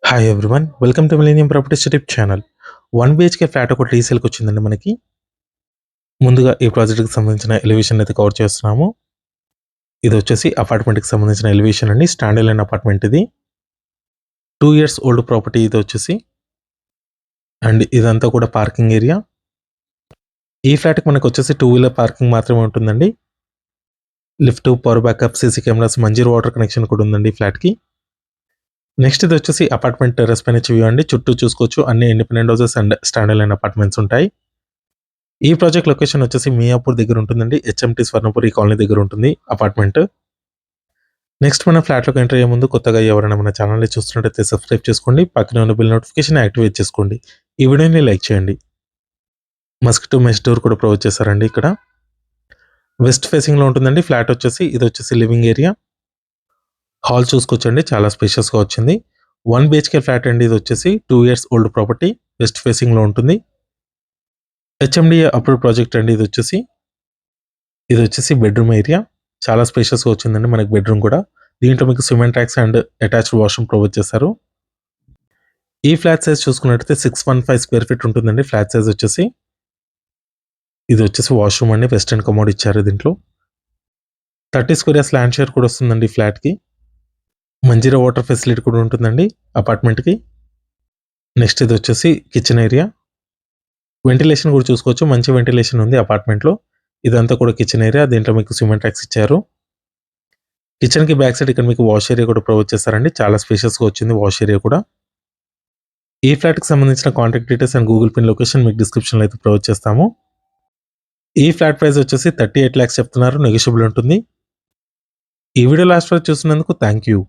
Hi everyone. Welcome to millennium properties YouTube channel. 1 BHK flat ఒకటి రీసేల్‌కి వచ్చిందండి మనకి. ముందుగా ఈ ప్రాజెక్ట్‌కి సంబంధించిన ఎలివేషన్ అయితే కవర్ చేస్తున్నాము. ఇది వచ్చేసి అపార్ట్మెంట్‌కి సంబంధించిన ఎలివేషన్ అండి. స్టాండ్ అలోన్ అపార్ట్మెంట్ ఇది. 2 ఇయర్స్ ఓల్డ్ ప్రాపర్టీ ఇది వచ్చేసి. అండ్ ఇదంతా కూడా పార్కింగ్ ఏరియా. ఈ ఫ్లాట్‌కి మనకు వచ్చేసి 2 వీలర్ పార్కింగ్ మాత్రమే ఉంటుందండి. Lift, power backup, CC cameras, Manjeera water connection కూడా ఉందండి ఈ ఫ్లాట్‌కి. నెక్స్ట్ ఇది వచ్చేసి అపార్ట్మెంట్ టెర్రస్ పై నుంచి వ్యూ అండి. చుట్టూ చూసుకోవచ్చు అన్ని independent houses and stand alone apartments ఉంటాయి. ఈ ప్రాజెక్ట్ లొకేషన్ వచ్చేసి మియాపూర్ దగ్గర ఉంటుందండి. హెచ్ఎంటీ స్వర్ణపురి కాలనీ దగ్గర ఉంటుంది అపార్ట్మెంట్. నెక్స్ట్ మన ఫ్లాట్‌లోకి ఎంటర్ అయ్యే ముందు కొత్తగా ఎవరైనా మన ఛానల్‌ని చూస్తున్నట్టయితే సబ్స్క్రైబ్ చేసుకోండి. పక్కనే ఉన్న బెల్ నోటిఫికేషన్ యాక్టివేట్ చేసుకోండి. ఈ వీడియోని లైక్ చేయండి. మస్కిటో మెష్ డోర్ కూడా ప్రొవైడ్ చేశారండి ఇక్కడ. వెస్ట్ ఫేసింగ్‌లో ఉంటుందండి. ఫ్లాట్ వచ్చేసి ఇది వచ్చేసి లివింగ్ ఏరియా. హాల్ చూసుకోవచ్చండి చాలా స్పేషియస్‌గా వచ్చింది. 1 బీహెచ్‌కే ఫ్లాట్ అండి ఇది వచ్చేసి 2 ఇయర్స్ ఓల్డ్ ప్రాపర్టీ. వెస్ట్ ఫేసింగ్‌లో ఉంటుంది. హెచ్ఎండీఏ అప్రూవ్డ్ ప్రాజెక్ట్ అండి ఇది వచ్చేసి. ఇది వచ్చేసి బెడ్రూమ్ ఏరియా. చాలా స్పేషియస్‌గా వచ్చిందండి మనకి బెడ్రూమ్ కూడా. దీంట్లో మీకు cement tax and attached washroom provide చేశారు. ఈ ఫ్లాట్ సైజ్ చూసుకున్నట్టయితే 615 స్క్వేర్ ఫీట్ ఉంటుందండి ఫ్లాట్ సైజ్ వచ్చేసి. ఇది వచ్చేసి వాష్‌రూమ్ అండి. వెస్టర్న్ కమోడ్ ఇచ్చారు దీంట్లో. 30 స్క్వేర్ యార్డ్స్ ల్యాండ్ షేర్ కూడా వస్తుందండి ఈ ఫ్లాట్‌కి. మంజీరా వాటర్ ఫెసిలిటీ కూడా ఉంటుందండి అపార్ట్మెంట్‌కి. నెక్స్ట్ ఇది వచ్చేసి కిచెన్ ఏరియా. వెంటిలేషన్ కూడా చూసుకోవచ్చు. మంచి వెంటిలేషన్ ఉంది అపార్ట్మెంట్‌లో. ఇదంతా కూడా కిచెన్ ఏరియా. దీంట్లో మీకు సిమెంట్ ట్యాక్స్ ఇచ్చారు. కిచెన్‌కి బ్యాక్ సైడ్ ఇక్కడ మీకు వాష్ ఏరియా కూడా ప్రొవైడ్ చేశారండి. చాలా స్పేషియస్‌గా వచ్చింది వాష్ ఏరియా కూడా. ఈ ఫ్లాట్‌కి సంబంధించిన contact details and Google pin location మీకు డిస్క్రిప్షన్‌లో అయితే ప్రొవైడ్ చేస్తాము. ఈ ఫ్లాట్ ప్రైస్ వచ్చేసి 38 లాక్స్ చెప్తున్నారు. నెగోషియబుల్ ఉంటుంది. ఈ వీడియో లాస్ట్ వరకు చూసినందుకు థాంక్ యూ.